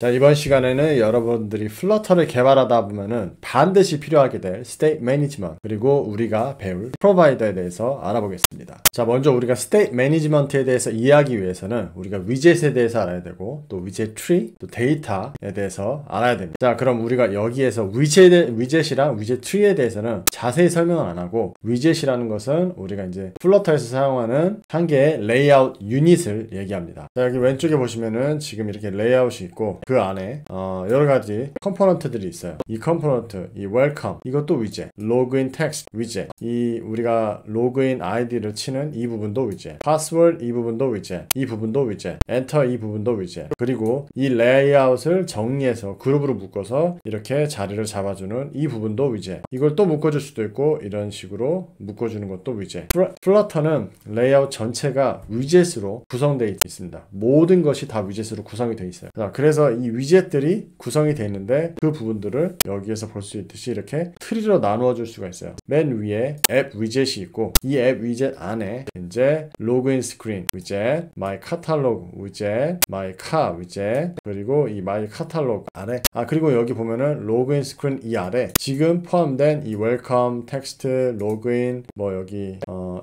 자, 이번 시간에는 여러분들이 플러터를 개발하다 보면은 반드시 필요하게 될 스테이트 매니지먼트 그리고 우리가 배울 프로바이더에 대해서 알아보겠습니다. 자, 먼저 우리가 스테이트 매니지먼트에 대해서 이해하기 위해서는 우리가 위젯에 대해서 알아야 되고 또 위젯 트리, 또 데이터에 대해서 알아야 됩니다. 자, 그럼 우리가 여기에서 위젯이랑 위젯 트리에 대해서는 자세히 설명은 안 하고, 위젯이라는 것은 우리가 이제 플러터에서 사용하는 한 개의 레이아웃 유닛을 얘기합니다. 자, 여기 왼쪽에 보시면은 지금 이렇게 레이아웃이 있고 그 안에 여러 가지 컴포넌트들이 있어요. 이 컴포넌트, 이 웰컴, 이것도 위젯, 로그인 텍스트 위젯, 이 우리가 로그인 아이디를 치는 이 부분도 위젯, 파스워드 이 부분도 위젯, 이 부분도 위젯, 엔터 이 부분도 위젯, 그리고 이 레이아웃을 정리해서 그룹으로 묶어서 이렇게 자리를 잡아주는 이 부분도 위젯, 이걸 또 묶어줄 수도 있고 이런 식으로 묶어주는 것도 위젯. 플러터는 레이아웃 전체가 위젯으로 구성되어 있습니다. 모든 것이 다 위젯으로 구성이 되어 있어요. 자, 그래서 이 위젯들이 구성이 되어 있는데 그 부분들을 여기에서 볼 수 있듯이 이렇게 트리로 나누어 줄 수가 있어요. 맨 위에 앱 위젯이 있고 이 앱 위젯 안에 이제 로그인 스크린 위젯, 마이 카탈로그 위젯, 마이 카 위젯, 그리고 이 마이 카탈로그 아래, 그리고 여기 보면은 로그인 스크린 이 아래 지금 포함된 이 웰컴 텍스트, 로그인, 뭐 여기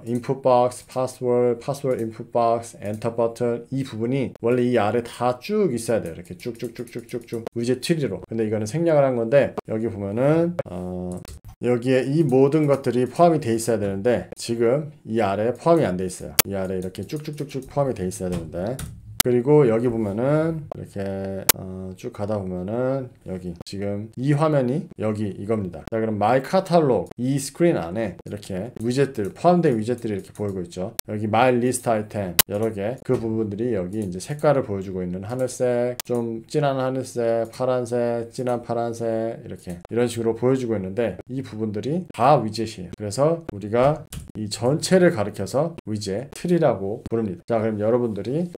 인풋 박스, 파스워드 인풋 박스, 엔터 버튼, 이 부분이 원래 이 아래 다 쭉 있어야 돼요. 이렇게 쭉쭉쭉쭉쭉쭉 위젯 트리로. 근데 이거는 생략을 한 건데 여기 보면은 여기에 이 모든 것들이 포함이 돼 있어야 되는데 지금 이 아래에 포함이 안 돼 있어요. 이 아래 이렇게 쭉쭉쭉쭉 포함이 돼 있어야 되는데, 그리고 여기 보면은 이렇게 쭉 가다 보면은 여기 지금 이 화면이 여기 이겁니다. 자, 그럼 마이 카탈로그 이 스크린 안에 이렇게 위젯들, 포함된 위젯들이 이렇게 보이고 있죠. 여기 마이 리스트 아이템 여러 개, 그 부분들이 여기 이제 색깔을 보여주고 있는 하늘색, 좀 진한 하늘색, 파란색, 진한 파란색, 이렇게 이런 식으로 보여주고 있는데 이 부분들이 다 위젯이에요. 그래서 우리가 이 전체를 가리켜서 위젯 트리라고 부릅니다. 자, 그럼 여러분들이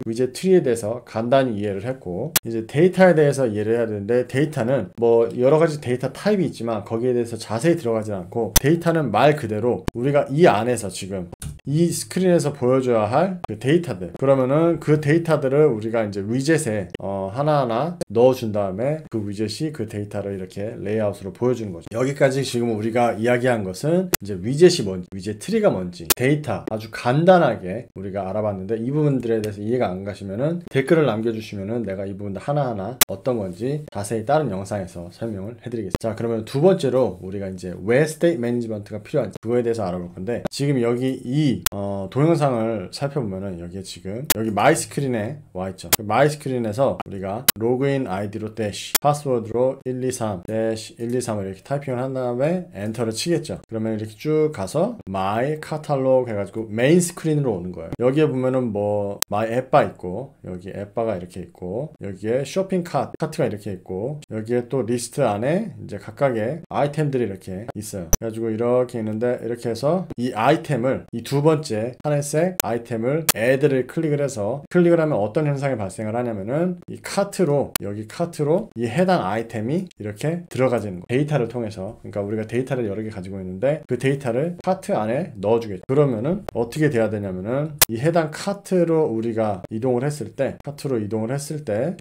위젯 트리에 대해서 간단히 이해를 했고, 이제 데이터에 대해서 이해를 해야 되는데, 데이터는 뭐 여러 가지 데이터 타입이 있지만 거기에 대해서 자세히 들어가지 않고, 데이터는 말 그대로 우리가 이 안에서 지금 이 스크린에서 보여줘야 할 그 데이터들, 그러면은 그 데이터들을 우리가 이제 위젯에 하나하나 넣어준 다음에 그 위젯이 그 데이터를 이렇게 레이아웃으로 보여주는 거죠. 여기까지 지금 우리가 이야기한 것은 이제 위젯이 뭔지, 위젯 트리가 뭔지, 데이터 아주 간단하게 우리가 알아봤는데, 이 부분들에 대해서 이해가 안 가시면은 댓글을 남겨주시면은 내가 이 부분들 하나하나 어떤 건지 자세히 다른 영상에서 설명을 해드리겠습니다. 자, 그러면 두 번째로 우리가 이제 왜 스테이트 매니지먼트가 필요한지 그거에 대해서 알아볼 건데, 지금 여기 이 동영상을 살펴보면은 여기에 지금 여기 마이 스크린에 와 있죠. 마이 스크린에서 우리가 로그인 아이디로 대시, 파스워드로 123 대시 123을 이렇게 타이핑을 한 다음에 엔터를 치겠죠. 그러면 이렇게 쭉 가서 마이 카탈로그 해가지고 메인 스크린으로 오는 거예요. 여기에 보면은 뭐 마이 앱바 있고, 여기 앱바가 이렇게 있고, 여기에 쇼핑 카트가 이렇게 있고, 여기에 또 리스트 안에 이제 각각의 아이템들이 이렇게 있어요. 그래가지고 이렇게 있는데, 이렇게 해서 이 아이템을, 이 두 번째 하늘색 아이템을 애드를 클릭을 해서, 클릭을 하면 어떤 현상이 발생을 하냐면은 이 카트로, 여기 카트로 이 해당 아이템이 이렇게 들어가지는 거예요. 데이터를 통해서. 그러니까 우리가 데이터를 여러 개 가지고 있는데 그 데이터를 카트 안에 넣어주겠죠. 그러면은 어떻게 돼야 되냐면은 이 해당 카트로 우리가 이동을 했을 때,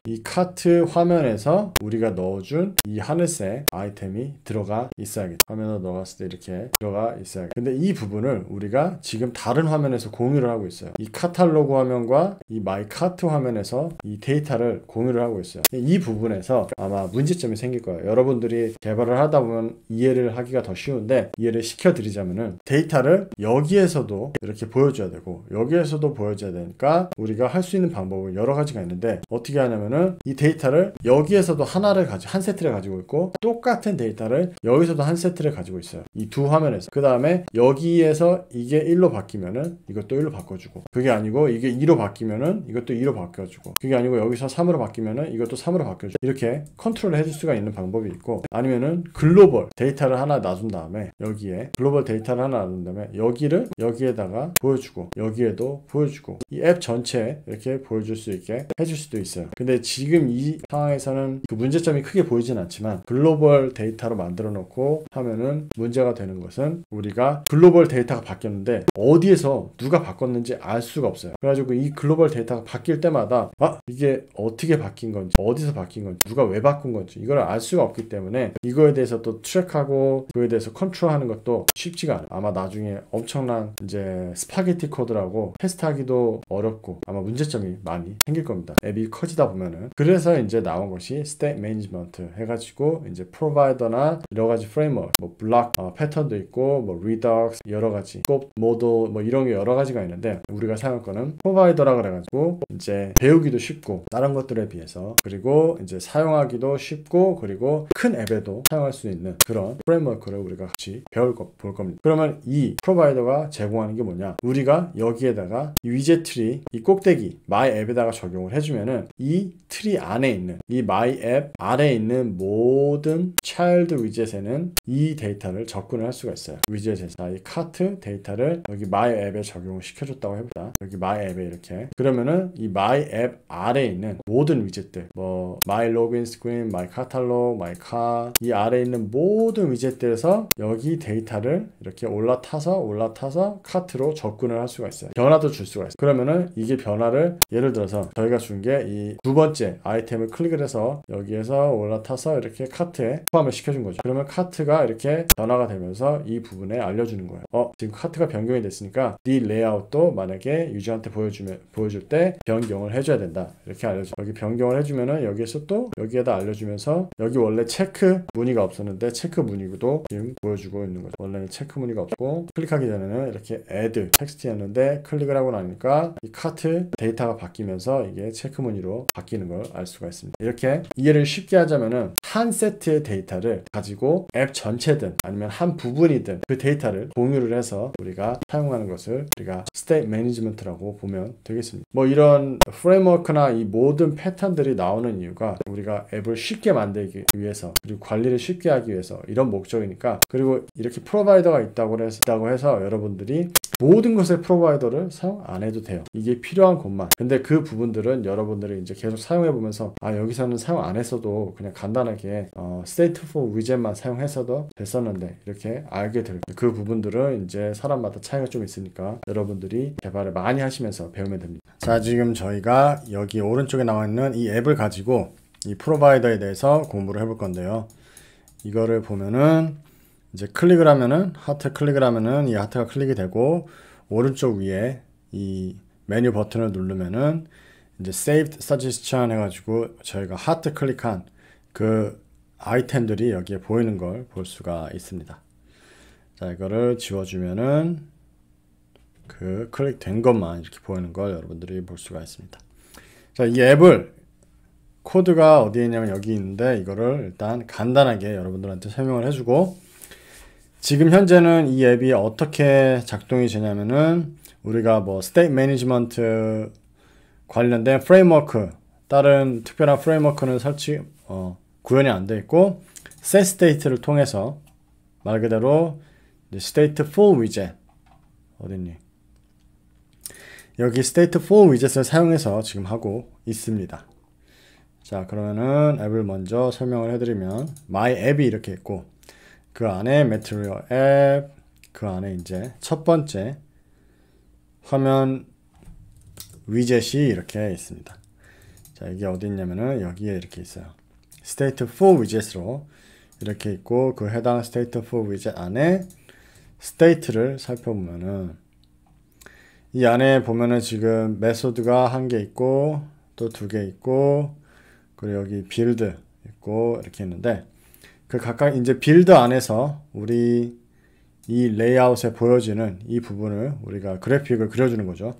이 카트 화면에서 우리가 넣어준 이 하늘색 아이템이 들어가 있어야겠죠. 화면으로 넣었을 때 이렇게 들어가 있어야겠죠. 근데 이 부분을 우리가 지금 다른 화면에서 공유를 하고 있어요. 이 카탈로그 화면과 이 마이 카트 화면에서 이 데이터를 공유를 하고 있어요. 이 부분에서 아마 문제점이 생길 거예요. 여러분들이 개발을 하다 보면 이해를 하기가 더 쉬운데, 이해를 시켜드리자면은 데이터를 여기에서도 이렇게 보여줘야 되고 여기에서도 보여줘야 되니까 우리가 할 수 있는 방법은 여러 가지가 있는데, 어떻게 하냐면은 이 데이터를 여기에서도 한 세트를 가지고 있고, 똑같은 데이터를 여기서도 한 세트를 가지고 있어요. 이 두 화면에서. 그 다음에 여기에서 이게 1로 바뀌면은 이것도 1로 바꿔주고, 그게 아니고 이게 2로 바뀌면은 이것도 2로 바꿔주고, 그게 아니고 여기서 3으로 바뀌면은 이것도 3으로 바꿔주고, 이렇게 컨트롤을 해줄 수가 있는 방법이 있고, 아니면은 글로벌 데이터를 하나 놔준 다음에, 여기에 글로벌 데이터를 하나 놔둔 다음에 여기를 여기에다가 보여주고 여기에도 보여주고, 이 앱 전체에 이렇게 보여줄 수 있게 해줄 수도 있어요. 근데 지금 이 상황에서는 그 문제점이 크게 보이진 않지만, 글로벌 데이터로 만들어 놓고 하면은 문제가 되는 것은, 우리가 글로벌 데이터가 바뀌었는데 어디에서 누가 바꿨는지 알 수가 없어요. 그래가지고 이 글로벌 데이터가 바뀔 때마다 이게 어떻게 바뀐 건지, 어디서 바뀐 건지, 누가 왜 바꾼 건지 이걸 알 수가 없기 때문에 이거에 대해서 또 트랙하고 그거에 대해서 컨트롤하는 것도 쉽지가 않아요. 아마 나중에 엄청난 이제 스파게티 코드라고 테스트하기도 어렵고 아마 문제점이 많이 생길 겁니다. 앱이 커지다 보면은. 그래서 이제 나온 것이 State Management 해가지고 이제 프로바이더나 여러 가지 프레임워크, 뭐 블록 패턴도 있고, 뭐 리덕스 여러 가지, 스코프 모델 뭐 이런 게 여러 가지가 있는데 우리가 사용할 거는 프로바이더라 그래가지고 이제 배우기도 쉽고 다른 것들에 비해서, 그리고 이제 사용하기도 쉽고, 그리고 큰 앱에도 사용할 수 있는 그런 프레임워크를 우리가 같이 볼 겁니다. 그러면 이 프로바이더가 제공하는 게 뭐냐? 우리가 여기에다가 이 위젯 트리, 이 꼭대기 마이 앱에다가 적용을 해주면은 이 트리 안에 있는 이 마이 앱 아래에 있는 모든 차일드 위젯에는 이 데이터를 접근을 할 수가 있어요. 위젯에서 이 카트 데이터를 여기 마이 앱에 적용을 시켜줬다고 해보자. 여기 마이 앱에 이렇게, 그러면은 이 마이 앱 아래에 있는 모든 위젯들, 뭐 마이 로그인 스크린, 마이 카탈로그, 마이 카, 이 아래에 있는 모든 위젯들에서 여기 데이터를 이렇게 올라타서 카트로 접근을 할 수가 있어요. 변화도 줄 수가 있어요. 그러면은 이게 변화를, 예를 들어서 저희가 준 게 이 두 번째 아이템을 클릭을 해서 여기에서 올라타서 이렇게 카트에 포함을 시켜준 거죠. 그러면 카트가 이렇게 변화가 되면서 이 부분에 알려주는 거예요. 지금 카트가 변경이 됐으니까 네 레이아웃도 만약에 유저한테 보여줄 때 변경을 해줘야 된다, 이렇게 알려줘. 여기 변경을 해주면은 여기에서 또 여기에다 알려주면서, 여기 원래 체크 무늬가 없었는데 체크 무늬도 지금 보여주고 있는 거죠. 원래는 체크 무늬가 없고 클릭하기 전에는 이렇게 add 텍스트였는데 클릭을 하고 나니까 이 카트 데이터가 바뀌면서 이게 체크 무늬로 바뀌는 걸 알 수가 있습니다. 이렇게 이해를 쉽게 하자면은 한 세트의 데이터를 가지고 앱 전체든 아니면 한 부분이든 그 데이터를 공유를 해서 우리가 사용하는 것을 우리가 스테이트 매니지먼트라고 보면 되겠습니다. 뭐 이런 프레임워크나 이 모든 패턴들이 나오는 이유가 우리가 앱을 쉽게 만들기 위해서, 그리고 관리를 쉽게 하기 위해서, 이런 목적이니까. 그리고 이렇게 프로바이더가 있다고 해서 여러분들이 모든 것의 프로바이더를 사용 안 해도 돼요. 이게 필요한 것만. 근데 그 부분들은 여러분들이 이제 계속 사용해 보면서 여기서는 사용 안 했어도 그냥 간단하게 stateful widget만 사용했어도 됐었는데 이렇게 알게 될, 그 부분들은 이제 사람마다 차이가 좀 있으니까 여러분들이 개발을 많이 하시면서 배우면 됩니다. 자, 지금 저희가 여기 오른쪽에 나와 있는 이 앱을 가지고 이 프로바이더에 대해서 공부를 해볼 건데요. 이거를 보면은 이제 클릭을 하면은, 하트 클릭을 하면은 이 하트가 클릭이 되고, 오른쪽 위에 이 메뉴 버튼을 누르면은 이제 Saved Suggestion 해가지고 저희가 하트 클릭한 그 아이템들이 여기에 보이는 걸 볼 수가 있습니다. 자, 이거를 지워주면은 그 클릭된 것만 이렇게 보이는 걸 여러분들이 볼 수가 있습니다. 자, 이 앱을 코드가 어디에 있냐면 여기 있는데, 이거를 일단 간단하게 여러분들한테 설명을 해주고, 지금 현재는 이 앱이 어떻게 작동이 되냐면은 우리가 뭐 스테이트 매니지먼트 관련된 프레임워크, 다른 특별한 프레임워크는 구현이 안 되어 있고, set state를 통해서 말 그대로 stateful widget 어딨니? 여기 stateful widget을 사용해서 지금 하고 있습니다. 자, 그러면은 앱을 먼저 설명을 해드리면 my 앱이 이렇게 있고, 그 안에 material 앱, 그 안에 이제 첫 번째 화면 위젯이 이렇게 있습니다. 자, 이게 어디 있냐면은 여기에 이렇게 있어요. stateful widget으로 이렇게 있고, 그 해당 stateful widget 안에 state를 살펴보면은 이 안에 보면은 지금 메소드가 한 개 있고, 또 두 개 있고, 그리고 여기 빌드 있고 이렇게 있는데, 그 각각 이제 빌드 안에서 우리 이 레이아웃에 보여지는 이 부분을 우리가 그래픽을 그려주는 거죠.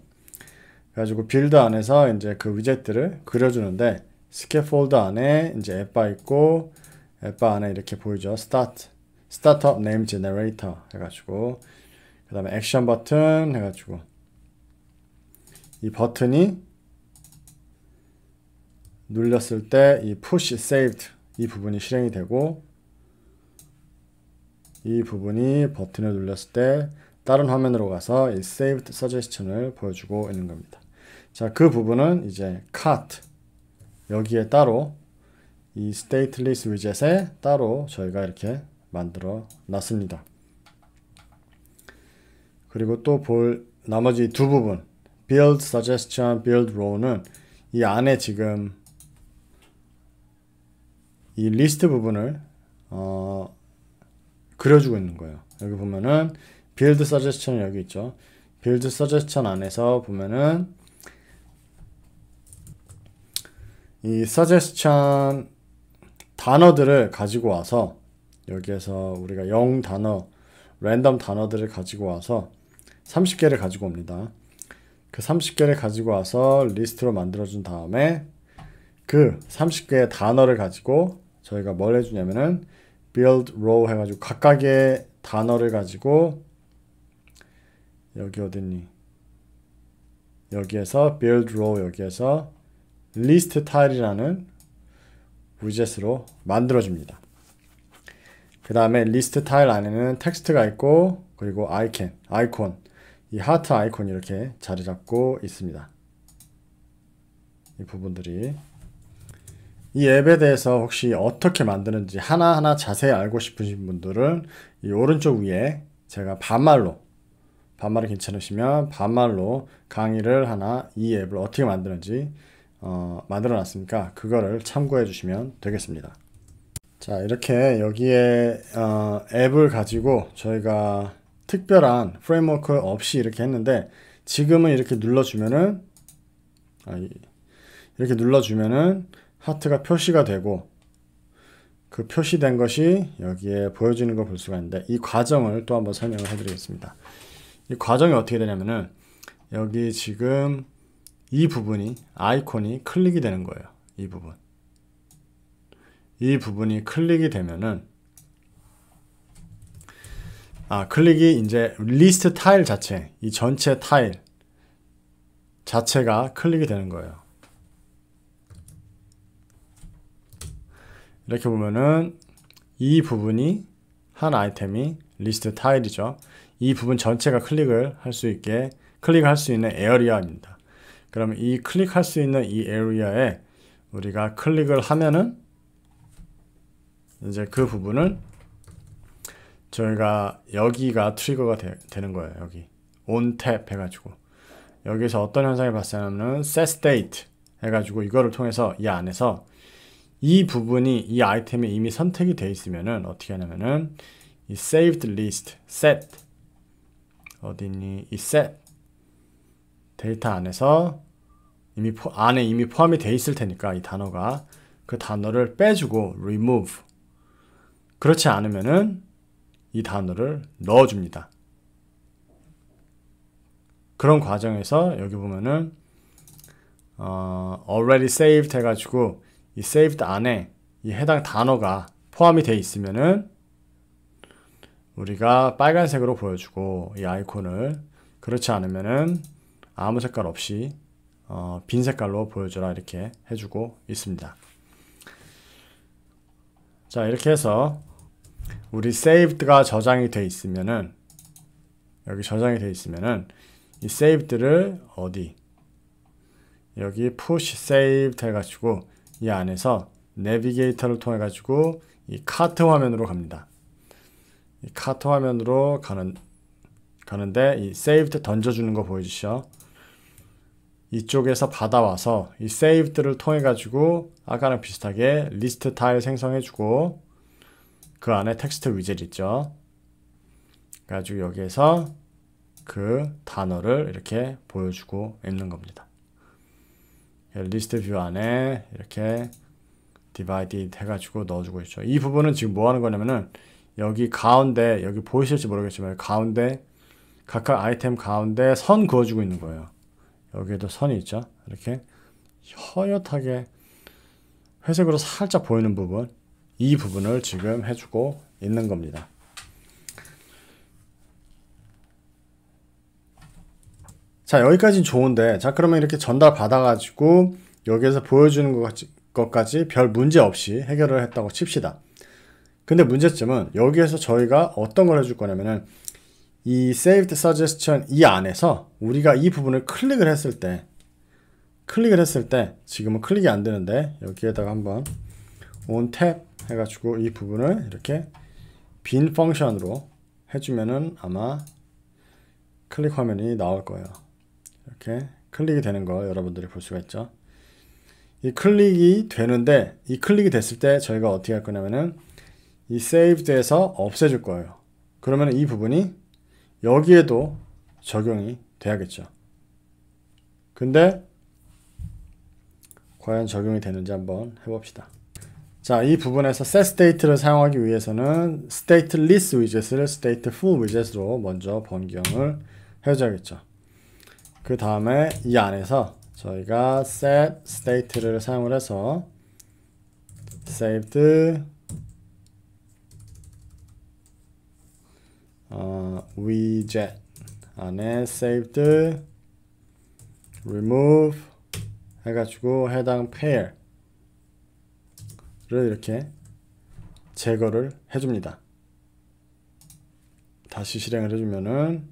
그래가지고 빌드 안에서 이제 그 위젯들을 그려주는데, 스캐폴드 안에 이제 앱바 있고, 앱바 안에 이렇게 보이죠. 스타트업 네임 제너레이터 해가지고, 그 다음에 액션 버튼 해가지고, 이 버튼이 눌렸을 때 이 push saved 이 부분이 실행이 되고, 이 부분이 버튼을 눌렸을 때 다른 화면으로 가서 이 saved suggestion을 보여주고 있는 겁니다. 자, 그 부분은 이제 cart 여기에 따로 이 stateless widget에 따로 저희가 이렇게 만들어 놨습니다. 그리고 또 볼 나머지 두 부분 build suggestion, build row는 이 안에 지금 이 리스트 부분을 그려주고 있는 거예요. 여기 보면은 build suggestion 여기 있죠. build suggestion 안에서 보면은 이 suggestion 단어들을 가지고 와서 여기에서 우리가 0단어 랜덤 단어들을 가지고 와서 30개를 가지고 옵니다. 그 30개를 가지고 와서 리스트로 만들어준 다음에 그 30개의 단어를 가지고 저희가 뭘 해주냐면은 build row 해가지고 각각의 단어를 가지고 여기 어딨니? 여기에서 build row 여기에서 list tile이라는 위젯으로 만들어줍니다. 그 다음에 list tile 안에는 텍스트가 있고 그리고 아이콘 이 하트 아이콘이 이렇게 자리 잡고 있습니다. 이 부분들이 이 앱에 대해서 혹시 어떻게 만드는지 하나하나 자세히 알고 싶으신 분들은 이 오른쪽 위에 제가 반말이 괜찮으시면 반말로 강의를 하나 이 앱을 어떻게 만드는지 만들어 놨으니까 그거를 참고해 주시면 되겠습니다. 자, 이렇게 여기에 앱을 가지고 저희가 특별한 프레임워크 없이 이렇게 했는데 지금은 이렇게 눌러주면은 하트가 표시가 되고 그 표시된 것이 여기에 보여지는 걸 볼 수가 있는데 이 과정을 또 한번 설명을 해드리겠습니다. 이 과정이 어떻게 되냐면은 여기 지금 이 부분이 아이콘이 클릭이 되는 거예요. 이 부분이 클릭이 되면은 클릭이 이제 리스트 타일 자체 이 전체 타일 자체가 클릭이 되는 거예요. 이렇게 보면은 이 부분이 한 아이템이 리스트 타일이죠. 이 부분 전체가 클릭을 할 수 있는 에어리어입니다. 그러면 이 클릭할 수 있는 이 에어리어에 우리가 클릭을 하면은 이제 그 부분을 저희가 여기가 트리거가 되는 거예요. 여기 on 탭 해가지고 여기서 어떤 현상을 발생하냐면은 set state 해가지고 이거를 통해서 이 안에서 이 부분이 이 아이템에 이미 선택이 되어 있으면은 어떻게 하냐면은 이 saved list set 어디니 이 set 데이터 안에서 안에 이미 포함이 되어 있을 테니까 이 단어가 그 단어를 빼주고 remove 그렇지 않으면은 이 단어를 넣어줍니다. 그런 과정에서 여기 보면은 already saved 해가지고 이 saved 안에 이 해당 단어가 포함이 되어 있으면은 우리가 빨간색으로 보여주고 이 아이콘을 그렇지 않으면은 아무 색깔 없이 빈 색깔로 보여줘라 이렇게 해주고 있습니다. 자, 이렇게 해서 우리 saved가 저장이 되어 있으면은 여기 저장이 되어 있으면은 이 saved를 여기 push saved 해가지고 이 안에서 내비게이터를 통해 가지고 이 카트 화면으로 갑니다. 이 카트 화면으로 가는데 이 saved 던져주는 거 보이시죠? 이쪽에서 받아와서 이 saved를 통해 가지고 아까랑 비슷하게 리스트 타일 생성해주고 그 안에 텍스트 위젯 있죠? 그래가지고 여기에서 그 단어를 이렇게 보여주고 있는 겁니다. 리스트 뷰 안에 이렇게 디바이드 해가지고 넣어주고 있죠. 이 부분은 지금 뭐 하는 거냐면은 여기 가운데 여기 보이실지 모르겠지만 가운데 각각 아이템 가운데 선 그어주고 있는 거예요. 여기에도 선이 있죠. 이렇게 허옇하게 회색으로 살짝 보이는 부분 이 부분을 지금 해주고 있는 겁니다. 자, 여기까지는 좋은데 자 그러면 이렇게 전달 받아가지고 여기에서 보여주는 것까지 별 문제 없이 해결을 했다고 칩시다. 근데 문제점은 여기에서 저희가 어떤 걸 해줄 거냐면은 이 saved suggestion 이 안에서 우리가 이 부분을 클릭을 했을 때 지금은 클릭이 안 되는데 여기에다가 한번 on 탭 해가지고 이 부분을 이렇게 빈 펑션으로 해주면은 아마 클릭 화면이 나올 거예요. 이렇게 클릭이 되는 거 여러분들이 볼 수가 있죠. 이 클릭이 되는데 이 클릭이 됐을 때 저희가 어떻게 할 거냐면은 이 saved에서 없애줄 거예요. 그러면 이 부분이 여기에도 적용이 돼야겠죠. 근데 과연 적용이 되는지 한번 해봅시다. 자, 이 부분에서 setState를 사용하기 위해서는 stateless 위젯을 stateful 위젯으로 먼저 변경을 해줘야겠죠. 그 다음에 이 안에서 저희가 setState를 사용을 해서 saved widget 안에 saved remove 해가지고 해당 pair를 이렇게 제거를 해줍니다. 다시 실행을 해주면은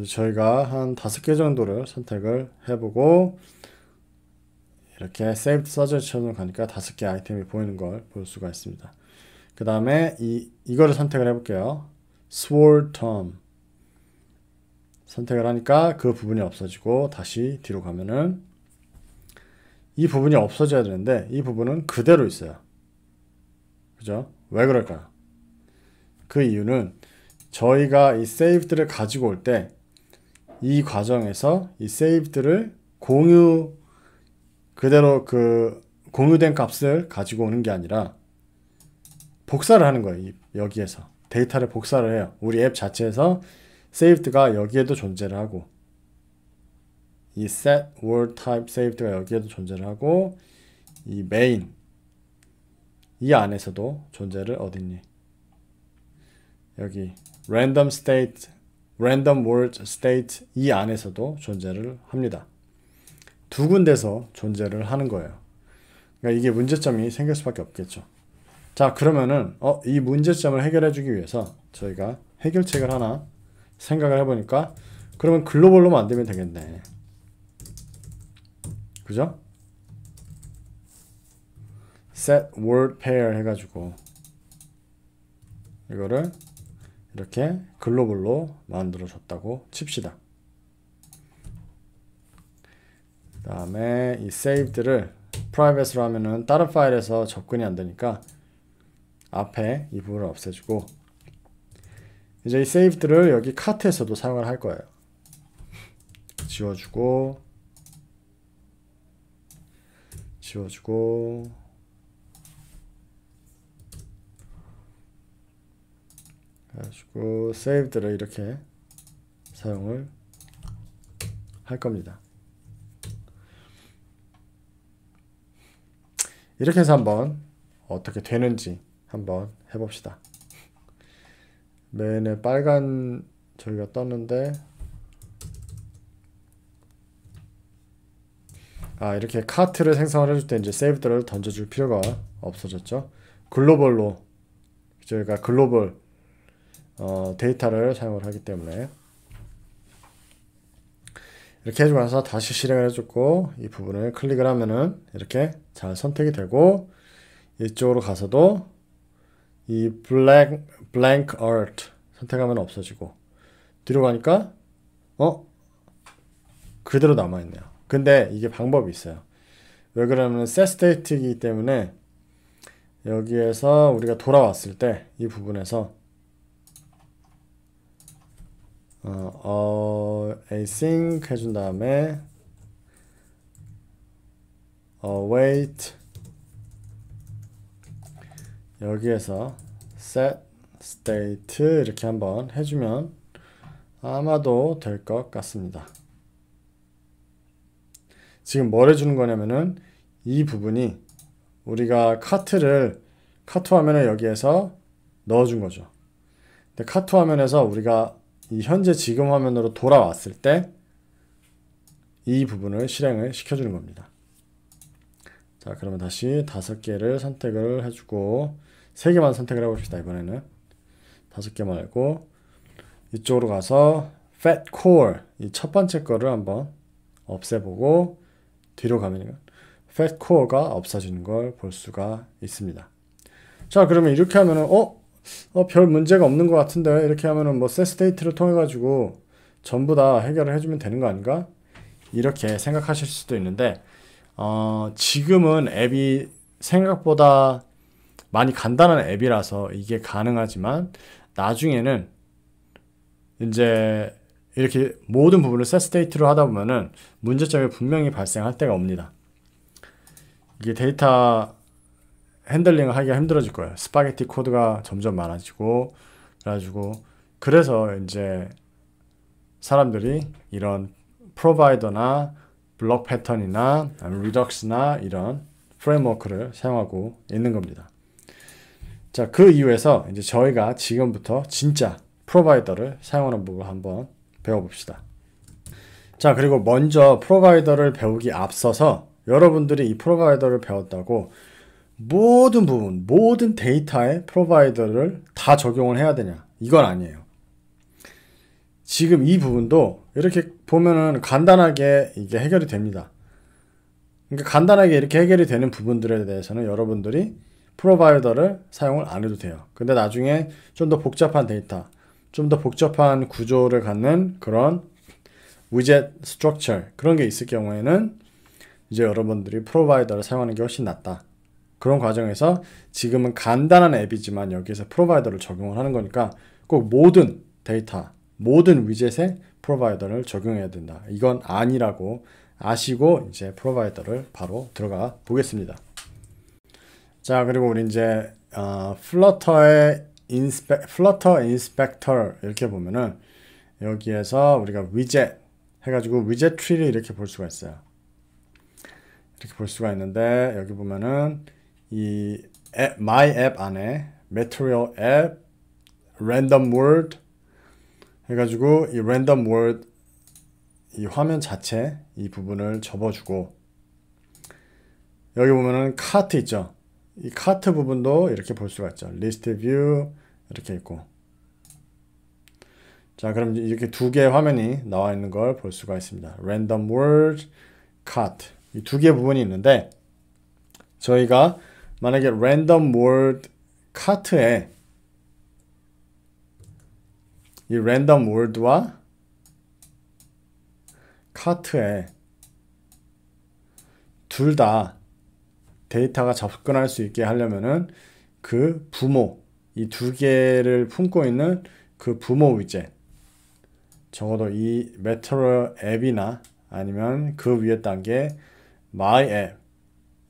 저희가 한 5개 정도를 선택을 해보고 이렇게 saved suggestion을 가니까 5개 아이템이 보이는 걸 볼 수가 있습니다. 그 다음에 이거를 선택을 해볼게요. sword term 선택을 하니까 그 부분이 없어지고 다시 뒤로 가면은 이 부분이 없어져야 되는데 이 부분은 그대로 있어요. 그죠? 왜 그럴까요? 그 이유는 저희가 이 saved를 가지고 올 때 이 과정에서 이 saved를 그대로 그 공유된 값을 가지고 오는 게 아니라 복사를 하는 거예요. 여기에서 데이터를 복사를 해요. 우리 앱 자체에서 saved가 여기에도 존재를 하고 이 set word type saved가 여기에도 존재를 하고 이 main 이 안에서도 존재를 어딨니? 여기 random word state 이 안에서도 존재를 합니다. 두 군데서 존재를 하는 거예요. 그러니까 이게 문제점이 생길 수밖에 없겠죠. 자, 그러면은 이 문제점을 해결해 주기 위해서 저희가 해결책을 하나 생각을 해보니까 그러면 글로벌로 만들면 되겠네. 그죠? set word pair 해가지고 이거를 이렇게 글로벌로 만들어 줬다고 칩시다. 그 다음에 이 saved를 private로 하면은 다른 파일에서 접근이 안 되니까 앞에 이 부분을 없애주고 이제 이 saved를 여기 카트에서도 사용을 할 거예요. 지워주고 그래가지고 saved를 이렇게 사용을 할 겁니다. 이렇게 해서 한번 어떻게 되는지 한번 해봅시다. 맨에 빨간 저희가 떴는데 이렇게 카트를 생성을 해줄 때 이제 saved를 던져줄 필요가 없어졌죠. 글로벌로 저희가 글로벌 데이터를 사용을 하기 때문에 이렇게 해주고 나서 다시 실행을 해줬고 이 부분을 클릭을 하면은 이렇게 잘 선택이 되고 이쪽으로 가서도 이 blank art 선택하면 없어지고 뒤로 가니까 그대로 남아있네요. 근데 이게 방법이 있어요. 왜 그러냐면 setState이기 때문에 여기에서 우리가 돌아왔을 때 이 부분에서 async 해준 다음에 await 여기에서 set state 이렇게 한번 해주면 아마도 될 것 같습니다. 지금 뭘 해주는 거냐면은 이 부분이 우리가 카트 화면을 여기에서 넣어준 거죠. 근데 카트 화면에서 우리가 이 현재 지금 화면으로 돌아왔을 때 이 부분을 실행을 시켜주는 겁니다. 자, 그러면 다시 5개를 선택을 해주고 3개만 선택을 해봅시다. 이번에는 5개 말고 이쪽으로 가서 fat core 이 첫 번째 거를 한번 없애보고 뒤로 가면 fat core가 없어지는 걸 볼 수가 있습니다. 자, 그러면 이렇게 하면은 별 문제가 없는 것 같은데 이렇게 하면은 뭐 setState를 통해 가지고 전부 다 해결을 해주면 되는 거 아닌가? 이렇게 생각하실 수도 있는데 지금은 앱이 생각보다 많이 간단한 앱이라서 이게 가능하지만 나중에는 이제 이렇게 모든 부분을 set state로 하다 보면은 문제점이 분명히 발생할 때가 옵니다. 이게 데이터 핸들링을 하기가 힘들어질 거예요. 스파게티 코드가 점점 많아지고 그래서 이제 사람들이 이런 프로바이더나 블록 패턴이나 리덕스나 이런 프레임워크를 사용하고 있는 겁니다. 자, 그 이유에서 이제 저희가 지금부터 진짜 프로바이더를 사용하는 법을 한번 배워봅시다. 자, 그리고 먼저 프로바이더를 배우기 앞서서 여러분들이 이 프로바이더를 배웠다고 모든 부분, 모든 데이터에 프로바이더를 다 적용을 해야 되냐? 이건 아니에요. 지금 이 부분도 이렇게 보면은 간단하게 이게 해결이 됩니다. 그러니까 간단하게 이렇게 해결이 되는 부분들에 대해서는 여러분들이 프로바이더를 사용을 안 해도 돼요. 근데 나중에 좀 더 복잡한 데이터, 좀 더 복잡한 구조를 갖는 그런 위젯 스트럭처 그런 게 있을 경우에는 이제 여러분들이 프로바이더를 사용하는 게 훨씬 낫다. 그런 과정에서 지금은 간단한 앱이지만 여기서 프로바이더를 적용을 하는 거니까 꼭 모든 데이터, 모든 위젯에 프로바이더를 적용해야 된다. 이건 아니라고 아시고 이제 프로바이더를 바로 들어가 보겠습니다. 자, 그리고 우리 이제 플러터의 플러터 인스펙터 이렇게 보면은 여기에서 우리가 위젯 해가지고 위젯 트리를 이렇게 볼 수가 있어요. 이렇게 볼 수가 있는데 여기 보면은 이 My App 안에 Material App, Random Word 해가지고 이 Random Word 이 화면 자체 이 부분을 접어주고 여기 보면은 카트 있죠. 이 카트 부분도 이렇게 볼 수가 있죠. List View 이렇게 있고 자, 그럼 이렇게 두 개의 화면이 나와 있는 걸 볼 수가 있습니다. Random Word, Cart 이 두 개의 부분이 있는데 저희가 만약에 Random Word Cart에 이 Random Word와 Cart에 둘 다 데이터가 접근할 수 있게 하려면은 그 부모 이 두 개를 품고 있는 그 부모 위젯 적어도 이 Material 앱이나 아니면 그 위에 단계 My App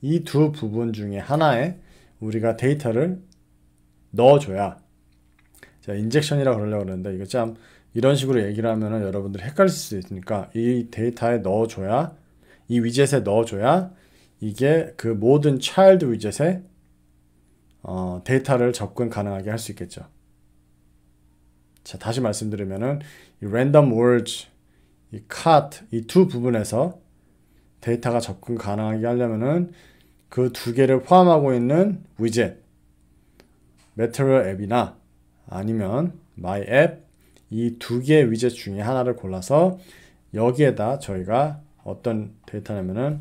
이 두 부분 중에 하나에 우리가 데이터를 넣어줘야 제가 인젝션이라고 그러려고 그러는데 이거 참 이런 식으로 얘기를 하면은 여러분들이 헷갈릴 수 있으니까 이 데이터에 넣어줘야 이 위젯에 넣어줘야 이게 그 모든 차일드 위젯에 데이터를 접근 가능하게 할 수 있겠죠. 자, 다시 말씀드리면은 이 random words, 이 cart 이 두 부분에서 데이터가 접근 가능하게 하려면은 그 두 개를 포함하고 있는 위젯, Material 앱이나 아니면 My App 이 두 개의 위젯 중에 하나를 골라서 여기에다 저희가 어떤 데이터냐면은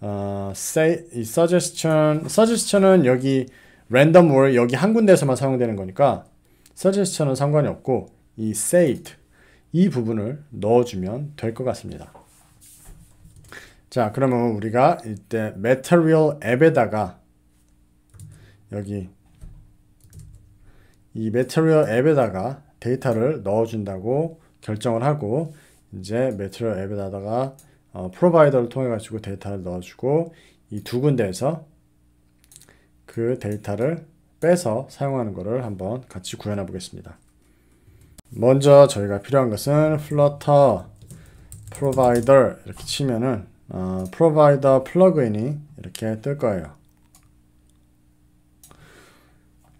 이 suggestion은 여기 random word 여기 한 군데에서만 사용되는 거니까 suggestion은 상관이 없고 이 saved 이 부분을 넣어주면 될 것 같습니다. 자, 그러면 우리가 이때 material 앱에다가 여기 이 material 앱에다가 데이터를 넣어준다고 결정을 하고 이제 material 앱에다가 프로바이더를 통해 가지고 데이터를 넣어주고 이 두 군데에서 그 데이터를 빼서 사용하는 것을 한번 같이 구현해 보겠습니다. 먼저 저희가 필요한 것은 flutter provider 이렇게 치면은 프로바이더 플러그인이 이렇게 뜰 거예요.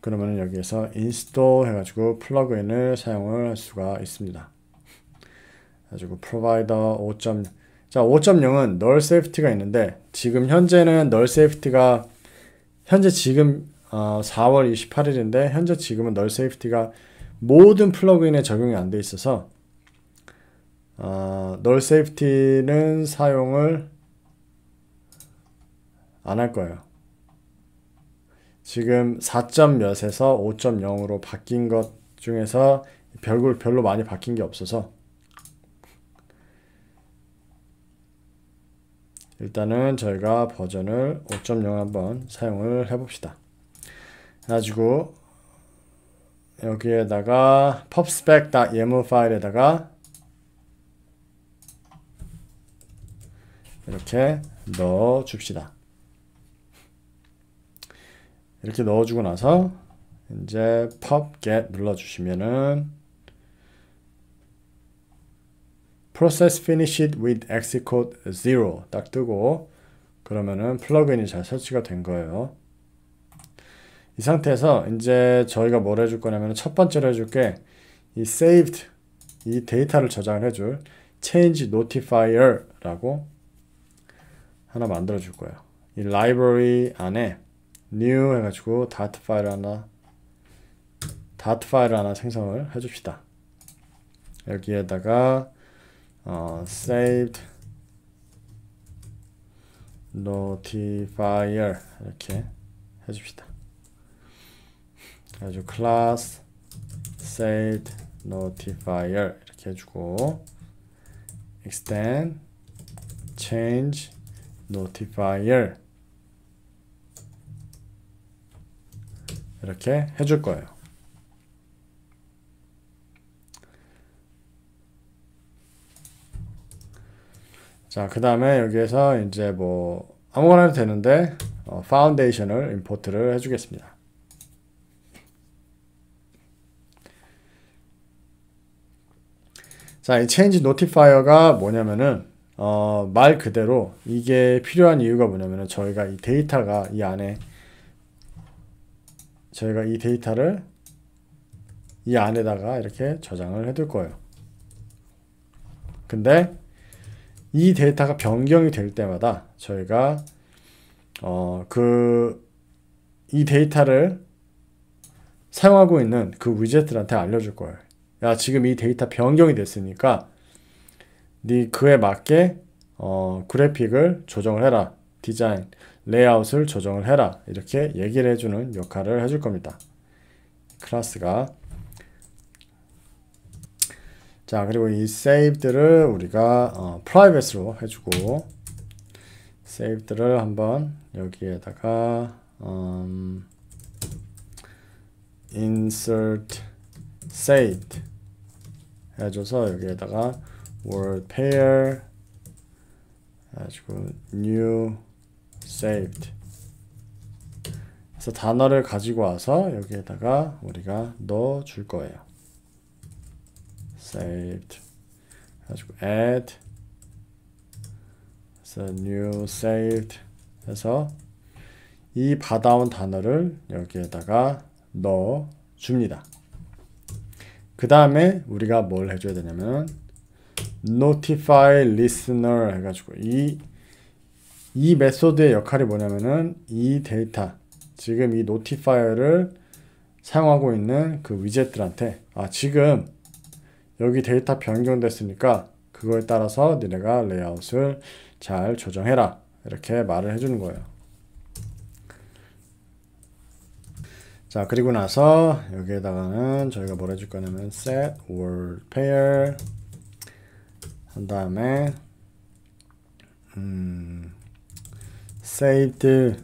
그러면 여기에서 install 해가지고 플러그인을 사용을 할 수가 있습니다. 가지고 프로바이더 5.0 자, 5.0은 null safety가 있는데 지금 현재는 null safety가 현재 지금 4월 28일인데 현재 지금은 null safety가 모든 플러그인에 적용이 안 돼 있어서 null safety는 사용을 안 할 거예요. 지금 4.몇에서 5.0으로 바뀐 것 중에서 별로 많이 바뀐 게 없어서 일단은 저희가 버전을 5.0 한번 사용을 해봅시다. 그래가지고 여기에다가 pubspec.yaml 파일에다가 이렇게 넣어 줍시다. 이렇게 넣어주고 나서 이제 pub-get 눌러주시면은 process finished with xcode 0 딱 뜨고 그러면은 플러그인이 잘 설치가 된 거예요. 이 상태에서 이제 저희가 뭘 해줄 거냐면 첫 번째로 해줄 게 이 saved 이 데이터를 저장을 해줄 change notifier라고 하나 만들어 줄 거예요. 이 library 안에 new 해가지고 dart 파일을 하나 생성을 해줍시다. 여기에다가 saved notifier 이렇게 해줍시다. 아주 class saved notifier 이렇게 해주고 extend change notifier 이렇게 해줄 거예요. 자, 그 다음에 여기에서 이제 뭐 아무거나 해도 되는데 파운데이션을 임포트를 해주겠습니다. 자, 이 change notifier가 뭐냐면은 말 그대로 이게 필요한 이유가 뭐냐면은 저희가 이 데이터가 이 안에 저희가 이 데이터를 이 안에다가 이렇게 저장을 해둘 거예요. 근데 이 데이터가 변경이 될 때마다 저희가 이 데이터를 사용하고 있는 그 위젯들한테 알려줄 거예요. 야, 지금 이 데이터 변경이 됐으니까 그에 맞게 그래픽을 조정을 해라. 디자인, 레이아웃을 조정을 해라. 이렇게 얘기를 해주는 역할을 해줄 겁니다. 클래스가. 자, 그리고 이 saved를 우리가 private로 해주고 saved를 한번 여기에다가 insert saved 해줘서 여기에다가 word pair 해가지고 new saved 그래서 단어를 가지고 와서 여기에다가 우리가 넣어 줄 거예요. saved 해가지고 add 그래서 new saved 해서 이 받아온 단어를 여기에다가 넣어 줍니다. 그 다음에 우리가 뭘 해줘야 되냐면 notify listener 해가지고 이 메소드의 역할이 뭐냐면은 이 데이터 지금 이 notifier를 사용하고 있는 그 위젯들한테 지금 여기 데이터 변경됐으니까 그거에 따라서 니네가 레이아웃을 잘 조정해라 이렇게 말을 해주는 거예요. 자, 그리고 나서 여기에다가는 저희가 뭘 해줄 거냐면 set word pair 한 다음에 saved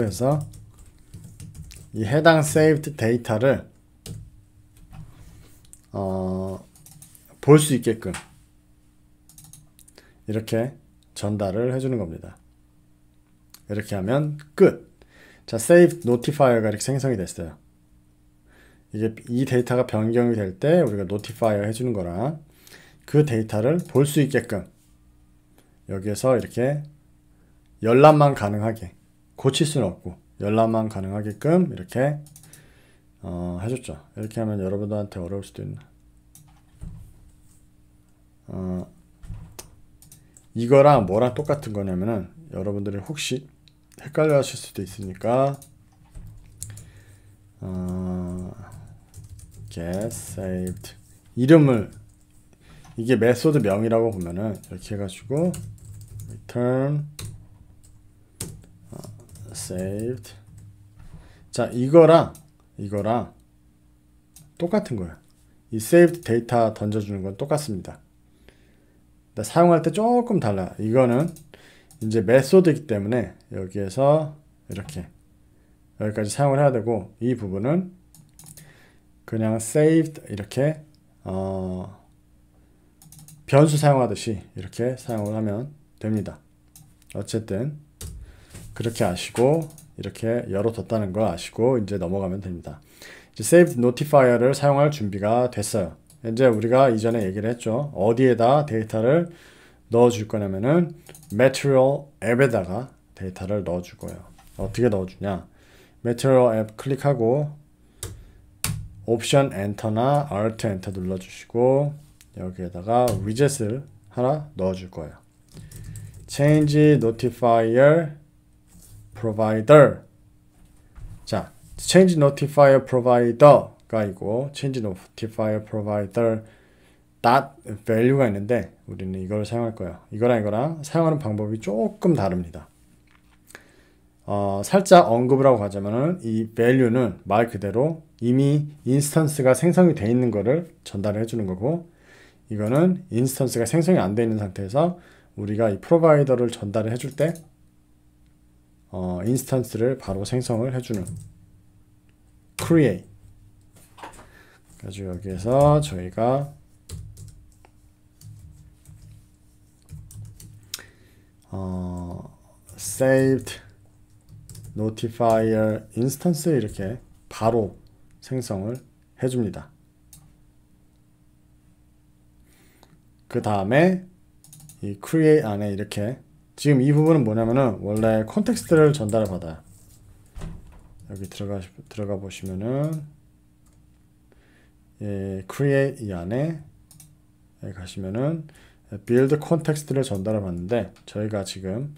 해서 이 해당 saved 데이터를 볼 수 있게끔 이렇게 전달을 해주는 겁니다. 이렇게 하면 끝. 자, save notifier가 이렇게 생성이 됐어요. 이게 이 데이터가 변경이 될 때 우리가 notifier 해주는 거랑 그 데이터를 볼 수 있게끔 여기에서 이렇게 열람만 가능하게 고칠 수는 없고 열람만 가능하게끔 이렇게 해줬죠. 이렇게 하면 여러분들한테 어려울 수도 있나. 이거랑 뭐랑 똑같은 거냐면은 여러분들이 혹시 헷갈려 하실 수도 있으니까 get saved 이름을 이게 메소드 명이라고 보면은 이렇게 해가지고 return saved 자 이거랑 똑같은 거예요. 이 saved 데이터 던져주는 건 똑같습니다. 근데 사용할 때 조금 달라요. 이거는 이제 메소드이기 때문에 여기에서 이렇게 여기까지 사용을 해야 되고, 이 부분은 그냥 saved 이렇게 변수 사용하듯이 이렇게 사용을 하면 됩니다. 어쨌든 그렇게 아시고 이렇게 열어뒀다는 걸 아시고 이제 넘어가면 됩니다. 이제 save notifier를 사용할 준비가 됐어요. 이제 우리가 이전에 얘기를 했죠. 어디에다 데이터를 넣어줄 거냐면은 material 앱에다가 데이터를 넣어줄 거예요. 어떻게 넣어주냐? material 앱 클릭하고 옵션 엔터나 alt 엔터 눌러주시고 여기에다가 위젯을 하나 넣어줄 거예요. change notifier provider. 자, change notifier provider가 있고 change notifier provider value가 있는데 우리는 이걸 사용할 거예요. 이거랑 사용하는 방법이 조금 다릅니다. 살짝 언급을 하고 가자면은 이 value는 말 그대로 이미 인스턴스가 생성이 되어 있는 거를 전달을 해주는 거고, 이거는 인스턴스가 생성이 안 되어 있는 상태에서 우리가 이 프로바이더를 전달을 해줄 때 인스턴스를 바로 생성을 해주는 create. 그래서 여기에서 저희가 saved notifier instance 이렇게 바로 생성을 해줍니다. 그 다음에 이 create 안에 이렇게 지금 이 부분은 뭐냐면은 원래 콘텍스트를 전달을 받아요. 여기 들어가 보시면은 create 이 안에 여기 가시면은 build context를 전달을 받는데 저희가 지금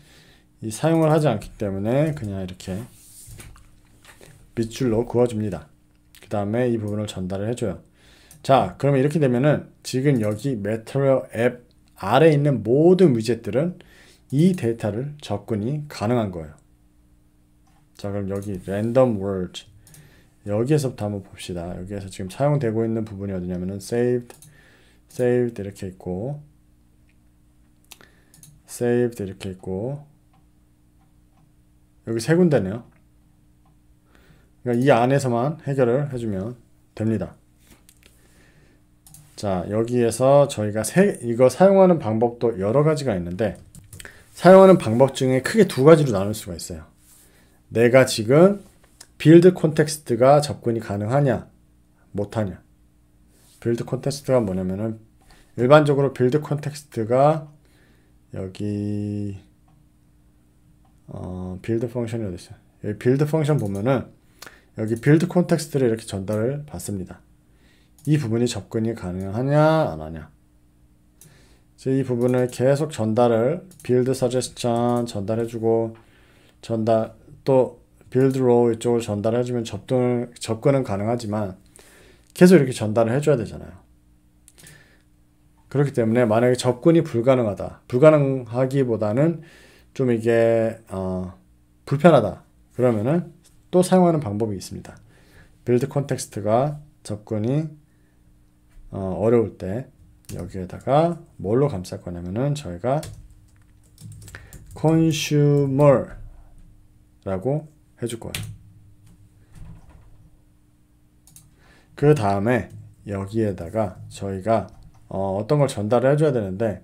이 사용을 하지 않기 때문에 그냥 이렇게 밑줄로 그어줍니다. 그 다음에 이 부분을 전달을 해줘요. 자, 그러면 이렇게 되면은 지금 여기 material 앱 아래에 있는 모든 위젯들은 이 데이터를 접근이 가능한 거예요. 자, 그럼 여기 random word 여기에서부터 한번 봅시다. 여기에서 지금 사용되고 있는 부분이 어디냐면은 saved 이렇게 있고 saved 이렇게 있고 여기 세 군데네요. 그러니까 이 안에서만 해결을 해주면 됩니다. 자, 여기에서 저희가 이거 사용하는 방법도 여러 가지가 있는데 사용하는 방법 중에 크게 두 가지로 나눌 수가 있어요. 내가 지금 빌드 콘텍스트가 접근이 가능하냐 못하냐. 빌드 콘텍스트가 뭐냐면은 일반적으로 빌드 콘텍스트가 여기 빌드 펑션이 어디 있어요? 여기 빌드 펑션 보면은 여기 빌드 콘텍스트를 이렇게 전달을 받습니다. 이 부분이 접근이 가능하냐 안 하냐. 이 부분을 계속 전달을 빌드 서제스션 전달해주고 또 빌드 로우 이쪽을 전달해주면 접근은 가능하지만 계속 이렇게 전달을 해줘야 되잖아요. 그렇기 때문에 만약에 접근이 불가능하기보다는 좀 이게 불편하다 그러면은 또 사용하는 방법이 있습니다. 빌드 콘텍스트가 접근이 어려울 때 여기에다가 뭘로 감쌀 거냐면은 저희가 consumer 라고 해줄 거예요. 그 다음에 여기에다가 저희가 어떤 걸 전달을 해줘야 되는데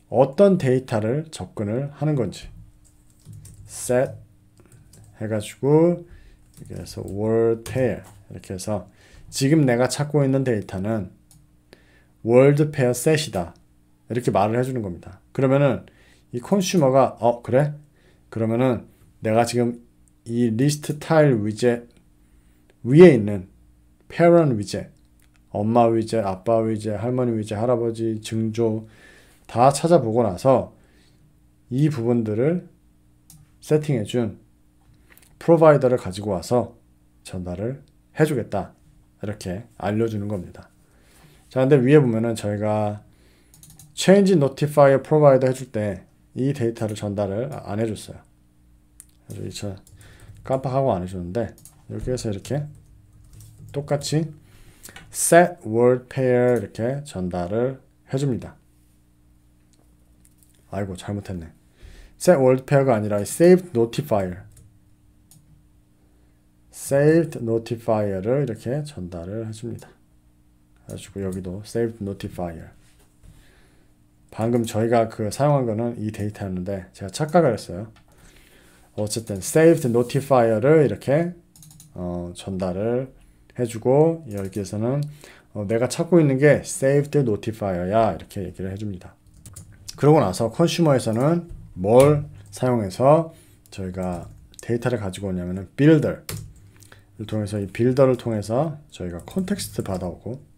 어떤 데이터를 접근을 하는 건지 set 해가지고 여기에서 word pair 이렇게 해서 지금 내가 찾고 있는 데이터는 word pair set이다 이렇게 말을 해주는 겁니다. 그러면은 이 consumer가 그래? 그러면은 내가 지금 이 리스트 타일 위젯 위에 있는 parent 위젯 엄마 위젯, 아빠 위젯, 할머니 위젯, 할아버지, 증조 다 찾아보고 나서 이 부분들을 세팅해준 프로바이더를 가지고 와서 전달을 해주겠다 이렇게 알려주는 겁니다. 자, 근데 위에 보면은 저희가 change notifier provider 해줄 때 이 데이터를 전달을 안 해줬어요. 그래서 깜빡하고 안 해줬는데 여기에서 이렇게 똑같이 set word pair 이렇게 전달을 해줍니다. 아이고 잘못했네. set world pair가 아니라 saved notifier. saved notifier를 이렇게 전달을 해줍니다. 그래가지고 여기도 saved notifier. 방금 저희가 그 사용한 거는 이 데이터였는데 제가 착각을 했어요. 어쨌든 saved notifier를 이렇게 전달을 해주고 여기에서는 내가 찾고 있는 게 saved notifier야 이렇게 얘기를 해줍니다. 그러고 나서 컨슈머에서는 뭘 사용해서 저희가 데이터를 가지고 오냐면은 builder를 통해서 이 builder를 통해서 저희가 컨텍스트 받아오고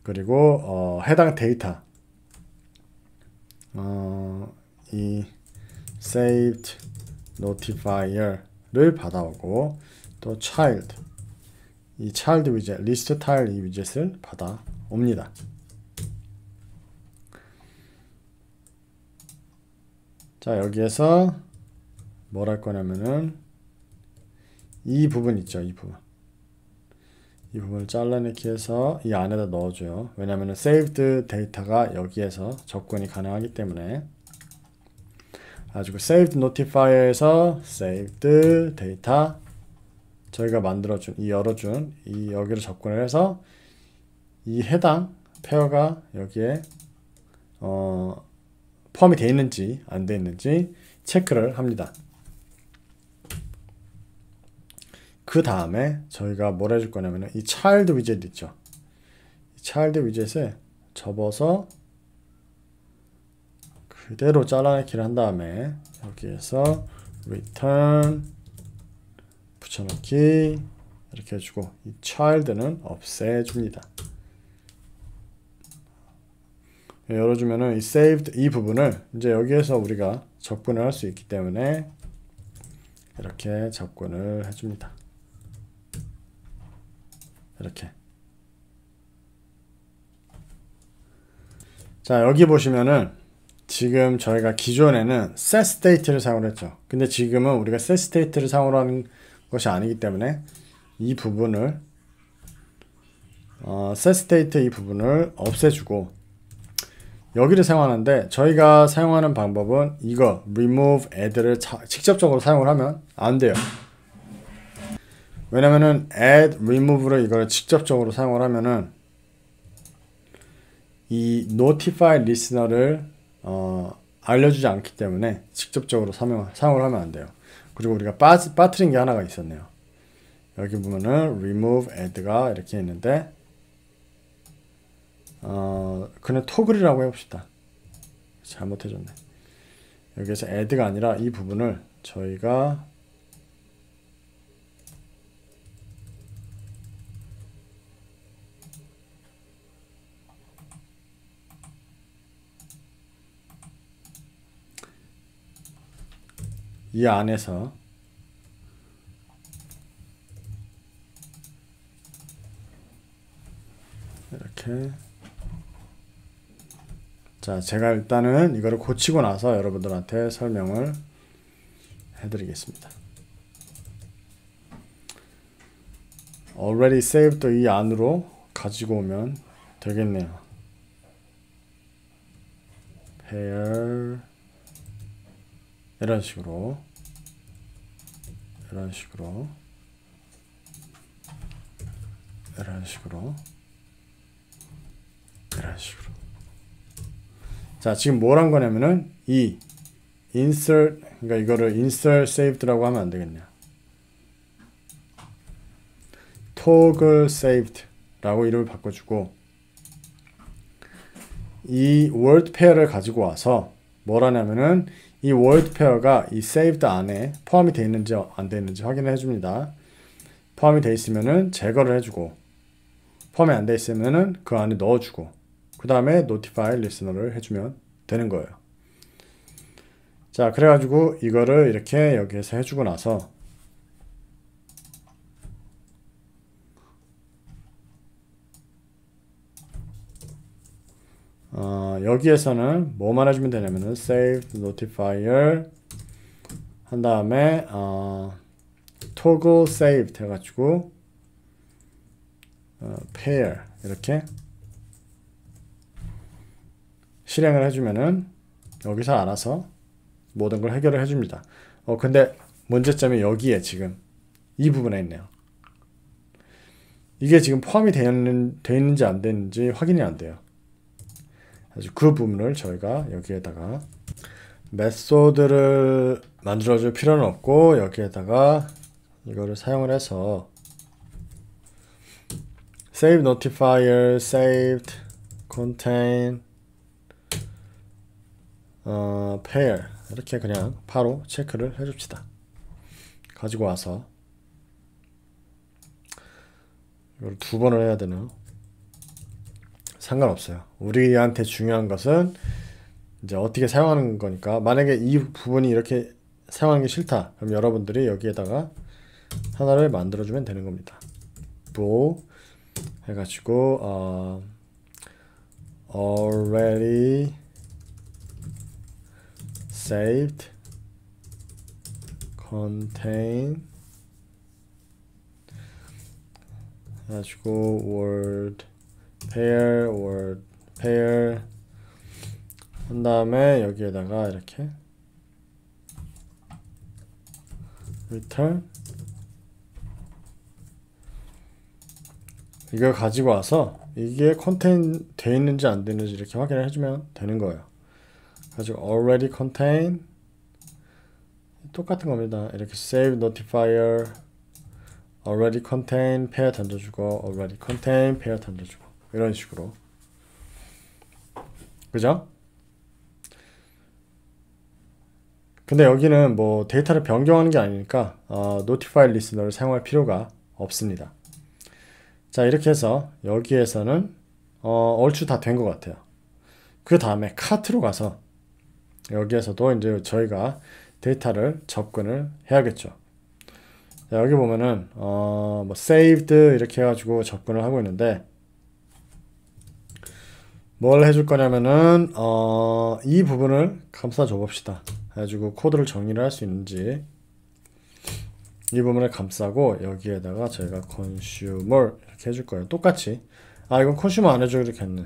그리고 해당 데이터 이 saved notifier를 받아오고 또 child 이 child 위젯 리스트 타일 이 위젯을 받아옵니다. 자 여기에서 뭘 할 거냐면은 이 부분 있죠. 이 부분을 잘라내기 해서 이 안에다 넣어줘요. 왜냐면은 saved 데이터가 여기에서 접근이 가능하기 때문에 가지고 saved notifier에서 saved 데이터 저희가 만들어준 이 열어준 이 여기로 접근을 해서 이 해당 페어가 여기에 포함이 되어 있는지 안 되어 있는지 체크를 합니다. 그 다음에 저희가 뭘 해줄 거냐면 이 child 위젯 있죠. 이 child 위젯에 접어서 그대로 잘라내기를 한 다음에 여기에서 return 붙여넣기 이렇게 해주고 이 child는 없애줍니다. 열어주면은 이 saved 이 부분을 이제 여기에서 우리가 접근을 할 수 있기 때문에 이렇게 접근을 해줍니다. 이렇게. 자 여기 보시면은 지금 저희가 기존에는 set state를 사용을 했죠. 근데 지금은 우리가 set state를 사용을 하는 것이 아니기 때문에 이 부분을 set state 이 부분을 없애주고 여기를 사용하는데 저희가 사용하는 방법은 이거 remove add를 직접적으로 사용을 하면 안 돼요. 왜냐면은 add, remove를 이걸 직접적으로 사용을 하면은 이 notify listener를 알려주지 않기 때문에 직접적으로 사용을 하면 안 돼요. 그리고 우리가 빠뜨린 게 하나가 있었네요. 여기 보면은 remove add가 이렇게 있는데 그냥 토글이라고 해봅시다. 잘못해줬네. 여기에서 add가 아니라 이 부분을 저희가 이 안에서 이렇게 자 제가 일단은 이거를 고치고 나서 여러분들한테 설명을 해드리겠습니다. already saved 이 안으로 가지고 오면 되겠네요. pair 이런 식으로 자 지금 뭘 한 거냐면은 이 insert 그러니까 이거를 insert saved라고 하면 안 되겠냐. toggle saved라고 이름을 바꿔주고 이 word pair를 가지고 와서 뭘 하냐면은 이 word pair가 이 saved 안에 포함이 되어 있는지 안 되어 있는지 확인을 해줍니다. 포함이 되어 있으면은 제거를 해주고 포함이 안 되어 있으면은 그 안에 넣어주고 그 다음에 notify listener를 해주면 되는 거예요. 자 그래가지고 이거를 이렇게 여기에서 해주고 나서 여기에서는 뭐만 해주면 되냐면은 save notifier 한 다음에 toggle saved 해가지고 pair 이렇게 실행을 해주면은 여기서 알아서 모든 걸 해결을 해줍니다. 근데 문제점이 여기에 지금 이 부분에 있네요. 이게 지금 포함이 되어 있는지 안 되는지 확인이 안 돼요. 그래서 그 부분을 저희가 여기에다가 메소드를 만들어줄 필요는 없고 여기에다가 이거를 사용을 해서 save notifier, saved, contain, pair 이렇게 그냥 바로 체크를 해줍시다. 가지고 와서 이걸 두 번을 해야 되나요? 상관없어요. 우리한테 중요한 것은 이제 어떻게 사용하는 거니까 만약에 이 부분이 이렇게 사용하는 게 싫다 그럼 여러분들이 여기에다가 하나를 만들어주면 되는 겁니다. 또 해가지고 already saved contain 해가지고 word pair 한 다음에 여기에다가 이렇게 return 이걸 가지고 와서 이게 contain 돼 있는지 안 되는지 이렇게 확인을 해주면 되는 거예요. 가지고 already contain 똑같은 겁니다. 이렇게 save notifier already contain pair 던져주고 already contain pair 던져주고 이런 식으로 그죠? 근데 여기는 뭐 데이터를 변경하는 게 아니니까 notify listener를 사용할 필요가 없습니다. 자 이렇게 해서 여기에서는 얼추 다 된 것 같아요. 그 다음에 카트로 가서 여기에서도 이제 저희가 데이터를 접근을 해야겠죠. 자, 여기 보면은 뭐 saved 이렇게 해가지고 접근을 하고 있는데 뭘 해줄 거냐면은 이 부분을 감싸줘 봅시다. 해가지고 코드를 정리를 할 수 있는지 이 부분을 감싸고 여기에다가 저희가 consumer 이렇게 해줄 거예요. 똑같이 이건 consumer 안 해줘 이렇게 했네.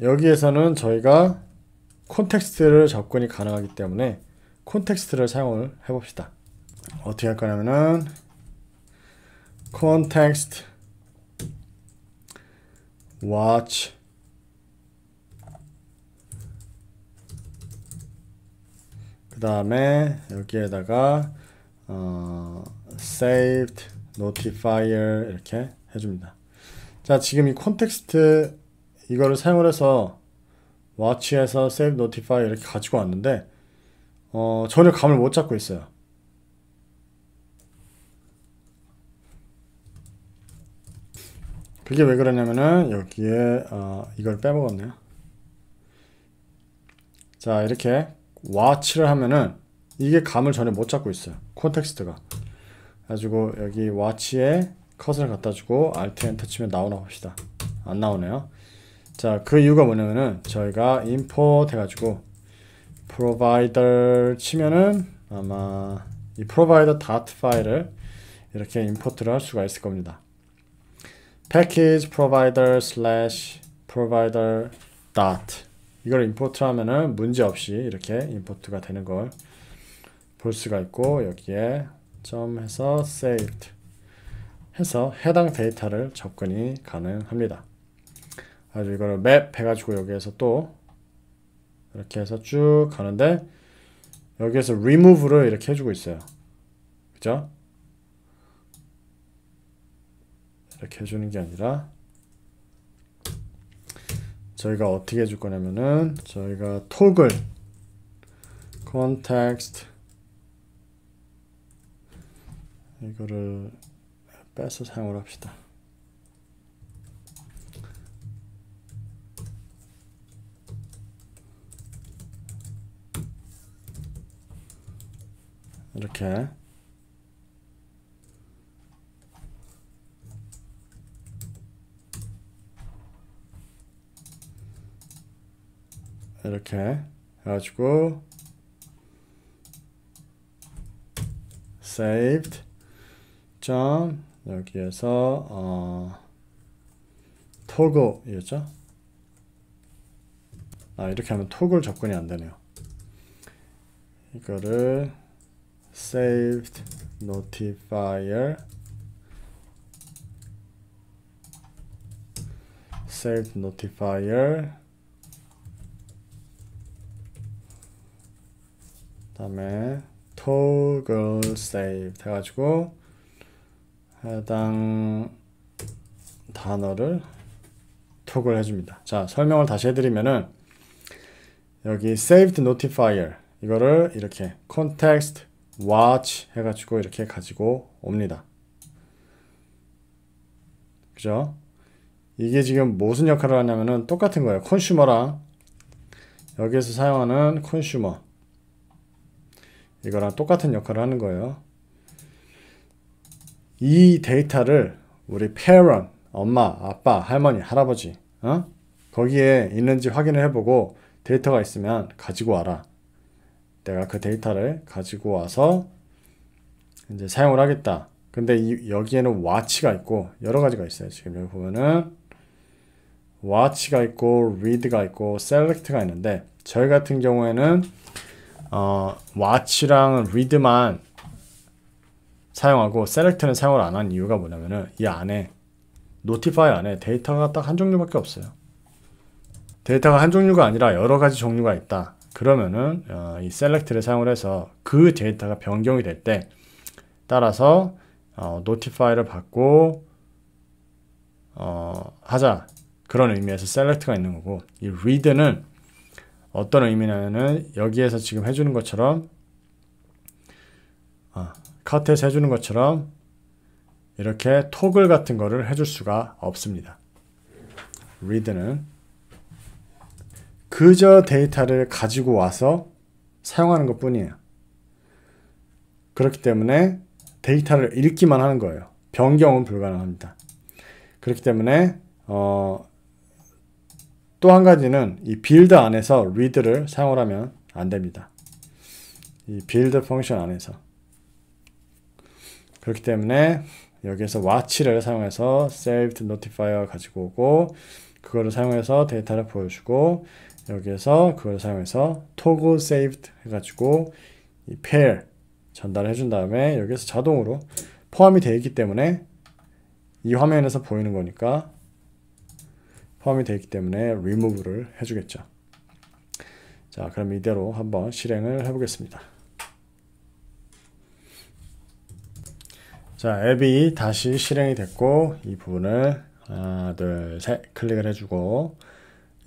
여기에서는 저희가 콘텍스트를 접근이 가능하기 때문에 콘텍스트를 사용을 해봅시다. 어떻게 할 거냐면은 context watch 그 다음에 여기에다가 saved notifier 이렇게 해줍니다. 자 지금 이 콘텍스트 이거를 사용을 해서 watch에서 save notifier 이렇게 가지고 왔는데 전혀 감을 못 잡고 있어요. 그게 왜 그러냐면은 여기에 이걸 빼먹었네요. 자 이렇게 watch를 하면은 이게 감을 전혀 못 잡고 있어요. 콘텍스트가 가지고 여기 watch에 컷을 갖다 주고 alt 엔터 치면 나오나 봅시다. 안 나오네요. 자 그 이유가 뭐냐면은 저희가 import 해가지고 provider 치면은 아마 이 provider dot 파일을 이렇게 임포트를 할 수가 있을 겁니다. package provider slash provider dot 이걸 임포트 하면은 문제 없이 이렇게 임포트가 되는 걸 볼 수가 있고 여기에 점 해서 saved 해서 해당 데이터를 접근이 가능합니다. 아주 이거를 map 해가지고 여기에서 또 이렇게 해서 쭉 가는데 여기에서 remove를 이렇게 해주고 있어요. 그죠? 이렇게 해주는 게 아니라 저희가 어떻게 해줄 거냐면은 저희가 toggle context 이거를 빼서 사용을 합시다. 이렇게 이렇게 해가지고 saved 점 여기에서 toggle 이었죠? 이렇게 하면 토글 접근이 안 되네요. 이거를 saved notifier 다음에 toggle saved 해가지고 해당 단어를 토글 해줍니다. 자, 설명을 다시 해드리면은 여기 saved notifier 이거를 이렇게 context watch 해가지고 이렇게 가지고 옵니다. 그죠? 이게 지금 무슨 역할을 하냐면은 똑같은 거예요. 컨슈머랑 여기에서 사용하는 컨슈머 이거랑 똑같은 역할을 하는 거예요. 이 데이터를 우리 parent, 엄마, 아빠, 할머니, 할아버지 거기에 있는지 확인을 해보고 데이터가 있으면 가지고 와라. 내가 그 데이터를 가지고 와서 이제 사용을 하겠다. 근데 여기에는 watch가 있고 여러 가지가 있어요. 지금 여기 보면은 watch가 있고 read가 있고 select가 있는데 저희 같은 경우에는 watch랑 read만 사용하고 select는 사용을 안 한 이유가 뭐냐면은 이 안에 notify 안에 데이터가 딱 한 종류밖에 없어요. 데이터가 한 종류가 아니라 여러 가지 종류가 있다. 그러면은 이 select를 사용을 해서 그 데이터가 변경이 될 때 따라서 notify를 받고 하자 그런 의미에서 select가 있는 거고 이 read는 어떤 의미냐면은 여기에서 지금 해주는 것처럼 컷에서 해주는 것처럼 이렇게 토글 같은 거를 해줄 수가 없습니다. read는 그저 데이터를 가지고 와서 사용하는 것 뿐이에요. 그렇기 때문에 데이터를 읽기만 하는 거예요. 변경은 불가능합니다. 그렇기 때문에 또 한 가지는 이 build 안에서 read를 사용을 하면 안 됩니다. 이 build 펑션 안에서. 그렇기 때문에 여기에서 watch를 사용해서 saved notifier 가지고 오고 그거를 사용해서 데이터를 보여주고 여기에서 그걸 사용해서 toggle saved 해가지고 이 pair 전달을 해준 다음에 여기에서 자동으로 포함이 되어 있기 때문에 이 화면에서 보이는 거니까 포함이 되어 있기 때문에 remove를 해주겠죠. 자, 그럼 이대로 한번 실행을 해보겠습니다. 자, 앱이 다시 실행이 됐고 이 부분을 하나, 둘, 셋 클릭을 해주고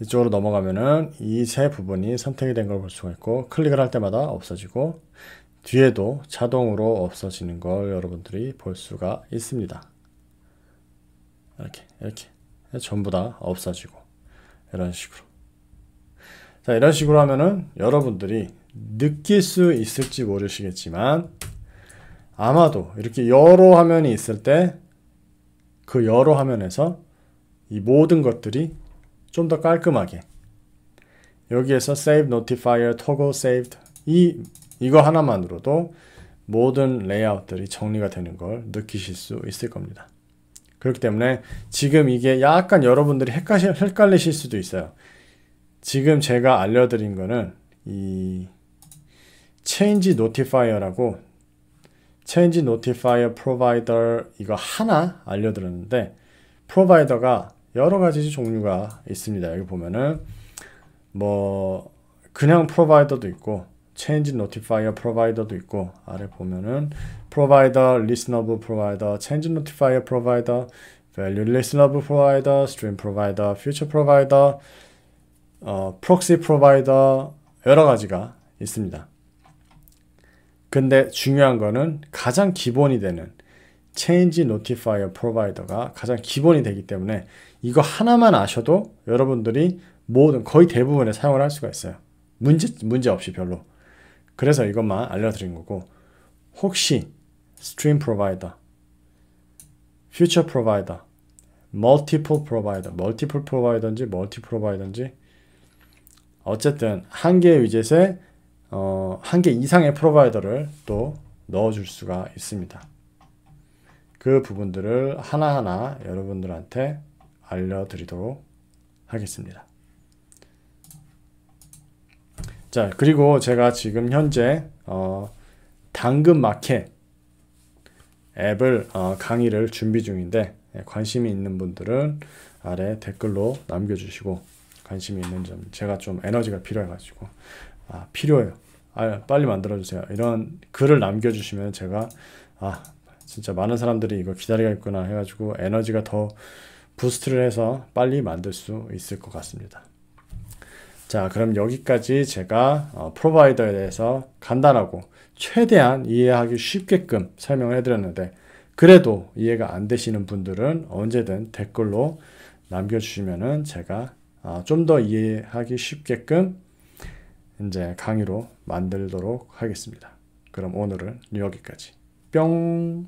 이쪽으로 넘어가면은 이 세 부분이 선택이 된 걸 볼 수가 있고 클릭을 할 때마다 없어지고 뒤에도 자동으로 없어지는 걸 여러분들이 볼 수가 있습니다. 이렇게 전부 다 없어지고 이런 식으로. 자, 이런 식으로 하면은 여러분들이 느낄 수 있을지 모르시겠지만 아마도 이렇게 여러 화면이 있을 때 그 여러 화면에서 이 모든 것들이 좀 더 깔끔하게 여기에서 save notifier, toggle saved 이거 하나만으로도 모든 레이아웃들이 정리가 되는 걸 느끼실 수 있을 겁니다. 그렇기 때문에 지금 이게 약간 여러분들이 헷갈리실 수도 있어요. 지금 제가 알려드린 거는 이 change notifier라고 change notifier provider 이거 하나 알려드렸는데 프로바이더가 여러 가지 종류가 있습니다. 여기 보면은 뭐 그냥 프로바이더도 있고 change notifier provider도 있고 아래 보면은 provider, listenable provider, change notifier provider, value listenable provider, stream provider, future provider, proxy provider 여러 가지가 있습니다. 근데 중요한 거는 가장 기본이 되는 change notifier provider가 가장 기본이 되기 때문에 이거 하나만 아셔도 여러분들이 모든 거의 대부분의 사용을 할 수가 있어요. 문제 없이 별로. 그래서 이것만 알려드린 거고 혹시 stream provider, future provider, multiple provider인지 multi provider인지 어쨌든 한 개의 위젯에 한 개 이상의 프로바이더를 또 넣어줄 수가 있습니다. 그 부분들을 하나하나 여러분들한테 알려드리도록 하겠습니다. 자, 그리고 제가 지금 현재 당근마켓 앱을 강의를 준비 중인데 관심이 있는 분들은 아래 댓글로 남겨주시고, 관심이 있는 점, 제가 좀 에너지가 필요해가지고 필요해요. 빨리 만들어주세요. 이런 글을 남겨주시면 제가 진짜 많은 사람들이 이거 기다리고 있구나 해가지고 에너지가 더 부스트를 해서 빨리 만들 수 있을 것 같습니다. 자, 그럼 여기까지 제가 프로바이더에 대해서 간단하고 최대한 이해하기 쉽게끔 설명을 해드렸는데, 그래도 이해가 안 되시는 분들은 언제든 댓글로 남겨주시면은 제가 좀 더 이해하기 쉽게끔 이제 강의로 만들도록 하겠습니다. 그럼 오늘은 여기까지. 뿅!